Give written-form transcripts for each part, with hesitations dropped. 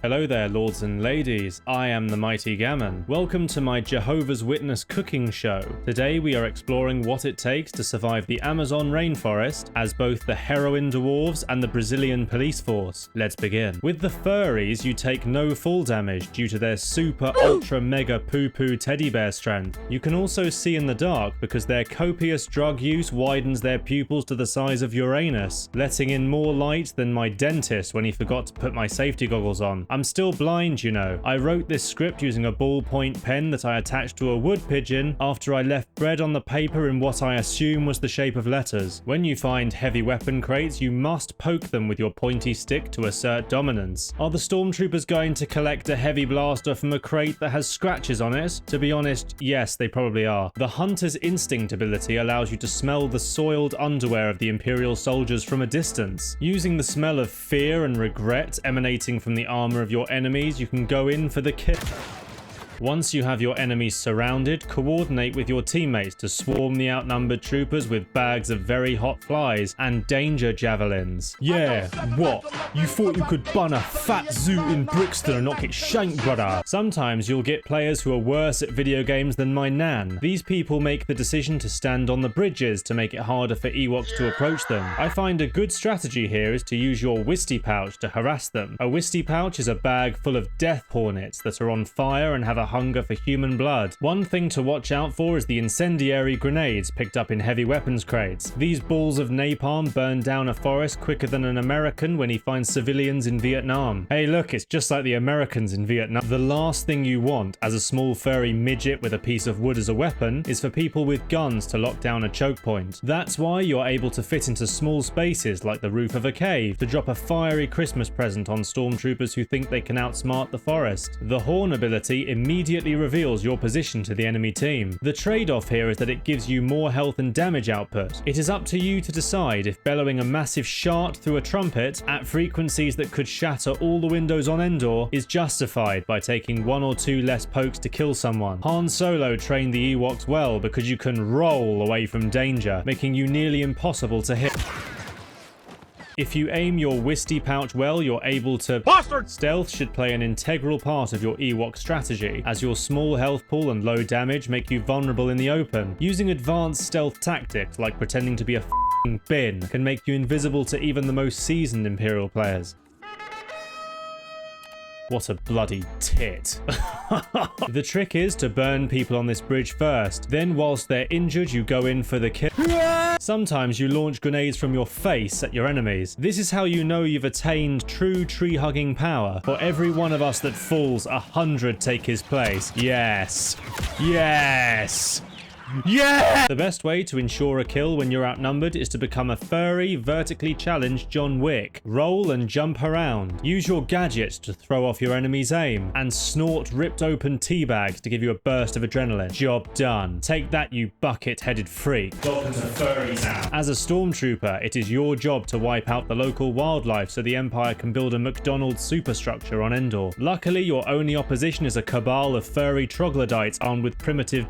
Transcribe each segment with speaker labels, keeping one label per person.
Speaker 1: Hello there, lords and ladies. I am the Mighty Gammon. Welcome to my Jehovah's Witness cooking show. Today we are exploring what it takes to survive the Amazon rainforest as both the heroine dwarves and the Brazilian police force. Let's begin. With the furries, you take no fall damage due to their super ultra mega poo-poo teddy bear strength. You can also see in the dark because their copious drug use widens their pupils to the size of Uranus, letting in more light than my dentist when he forgot to put my safety goggles on. I'm still blind, you know. I wrote this script using a ballpoint pen that I attached to a wood pigeon after I left bread on the paper in what I assume was the shape of letters. When you find heavy weapon crates, you must poke them with your pointy stick to assert dominance. Are the Stormtroopers going to collect a heavy blaster from a crate that has scratches on it? To be honest, yes, they probably are. The Hunter's Instinct ability allows you to smell the soiled underwear of the Imperial soldiers from a distance. Using the smell of fear and regret emanating from the armor of your enemies, you can go in for the kill. Once you have your enemies surrounded, coordinate with your teammates to swarm the outnumbered troopers with bags of very hot flies and danger javelins. Yeah, what? You thought you could bun a fat zoo in Brixton and not get shanked, brother? Sometimes you'll get players who are worse at video games than my nan. These people make the decision to stand on the bridges to make it harder for Ewoks to approach them. I find a good strategy here is to use your Wisty pouch to harass them. A Wisty pouch is a bag full of death hornets that are on fire and have a hunger for human blood. One thing to watch out for is the incendiary grenades picked up in heavy weapons crates. These balls of napalm burn down a forest quicker than an American when he finds civilians in Vietnam. Hey look, it's just like the Americans in Vietnam. The last thing you want as a small furry midget with a piece of wood as a weapon is for people with guns to lock down a choke point. That's why you're able to fit into small spaces like the roof of a cave to drop a fiery Christmas present on stormtroopers who think they can outsmart the forest. The horn ability immediately reveals your position to the enemy team. The trade-off here is that it gives you more health and damage output. It is up to you to decide if bellowing a massive shart through a trumpet at frequencies that could shatter all the windows on Endor is justified by taking 1 or 2 less pokes to kill someone. Han Solo trained the Ewoks well because you can roll away from danger, making you nearly impossible to hit. If you aim your Wisty pouch well, you're able to... Bastard! Stealth should play an integral part of your Ewok strategy, as your small health pool and low damage make you vulnerable in the open. Using advanced stealth tactics, like pretending to be a f***ing bin, can make you invisible to even the most seasoned Imperial players. What a bloody tit. The trick is to burn people on this bridge first. Then whilst they're injured, you go in for the kill. Sometimes you launch grenades from your face at your enemies. This is how you know you've attained true tree-hugging power. For every one of us that falls, 100 take his place. Yes. Yes. Yeah! The best way to ensure a kill when you're outnumbered is to become a furry, vertically challenged John Wick. Roll and jump around. Use your gadgets to throw off your enemy's aim, and snort ripped open tea bags to give you a burst of adrenaline. Job done. Take that, you bucket-headed freak. Welcome to Furry Town. As a stormtrooper, it is your job to wipe out the local wildlife so the Empire can build a McDonald's superstructure on Endor. Luckily, your only opposition is a cabal of furry troglodytes armed with primitive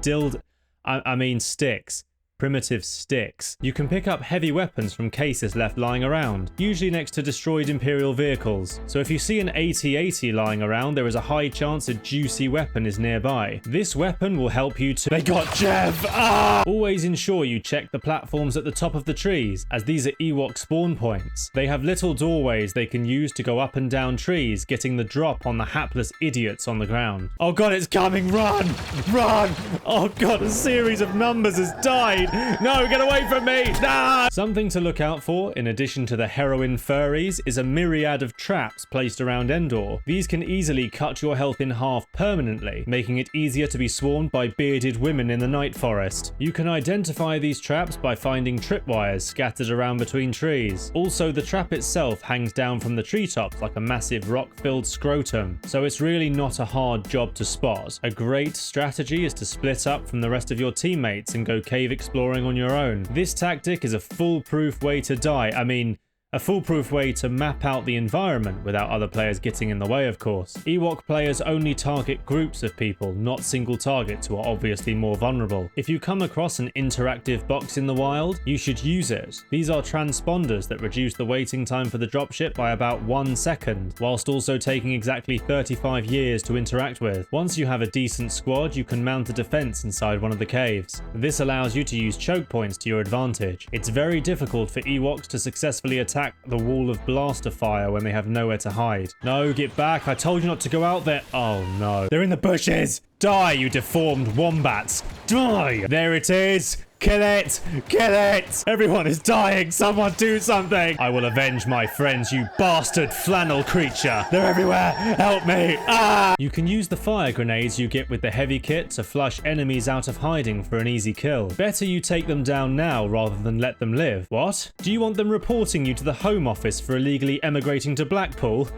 Speaker 1: sticks. Primitive sticks. You can pick up heavy weapons from cases left lying around, usually next to destroyed Imperial vehicles. So if you see an AT-AT lying around, there is a high chance a juicy weapon is nearby. This weapon will help you to... They got Jev! Ah! Always ensure you check the platforms at the top of the trees, as these are Ewok spawn points. They have little doorways they can use to go up and down trees, getting the drop on the hapless idiots on the ground. Oh god, it's coming! Run! Run! Oh god, a series of numbers has died! No, get away from me! Nah! Something to look out for, in addition to the heroine furries, is a myriad of traps placed around Endor. These can easily cut your health in half permanently, making it easier to be swarmed by bearded women in the night forest. You can identify these traps by finding tripwires scattered around between trees. Also, the trap itself hangs down from the treetops like a massive rock-filled scrotum, so it's really not a hard job to spot. A great strategy is to split up from the rest of your teammates and go cave exploring on your own. This tactic is a foolproof way to die. I mean, A foolproof way to map out the environment without other players getting in the way, of course. Ewok players only target groups of people, not single targets who are obviously more vulnerable. If you come across an interactive box in the wild, you should use it. These are transponders that reduce the waiting time for the dropship by about 1 second, whilst also taking exactly 35 years to interact with. Once you have a decent squad, you can mount a defense inside one of the caves. This allows you to use choke points to your advantage. It's very difficult for Ewoks to successfully attack the wall of blaster fire when they have nowhere to hide. No, get back. I told you not to go out there. Oh no. They're in the bushes. Die, you deformed wombats. Die. There it is. Kill it! Kill it! Everyone is dying! Someone do something! I will avenge my friends, you bastard flannel creature! They're everywhere! Help me! Ah! You can use the fire grenades you get with the heavy kit to flush enemies out of hiding for an easy kill. Better you take them down now rather than let them live. What? Do you want them reporting you to the Home Office for illegally emigrating to Blackpool?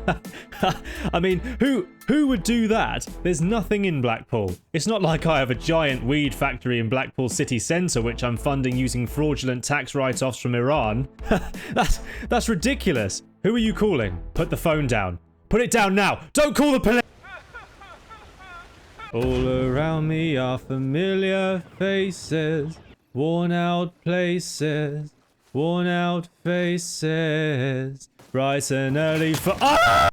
Speaker 1: I mean, who would do that? There's nothing in Blackpool. It's not like I have a giant weed factory in Blackpool city centre which I'm funding using fraudulent tax write-offs from Iran. That's ridiculous. Who are you calling? Put the phone down. Put it down now. Don't call the police. All around me are familiar faces, worn out places, worn out faces, bright and early for... Ah!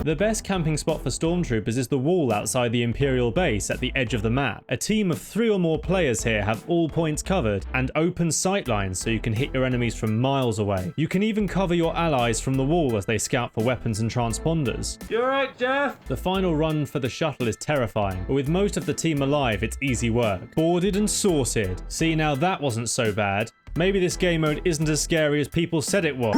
Speaker 1: The best camping spot for Stormtroopers is the wall outside the Imperial base at the edge of the map. A team of 3 or more players here have all points covered and open sightlines so you can hit your enemies from miles away. You can even cover your allies from the wall as they scout for weapons and transponders. You alright, Jeff? The final run for the shuttle is terrifying, but with most of the team alive, it's easy work. Boarded and sorted. See, now that wasn't so bad. Maybe this game mode isn't as scary as people said it was.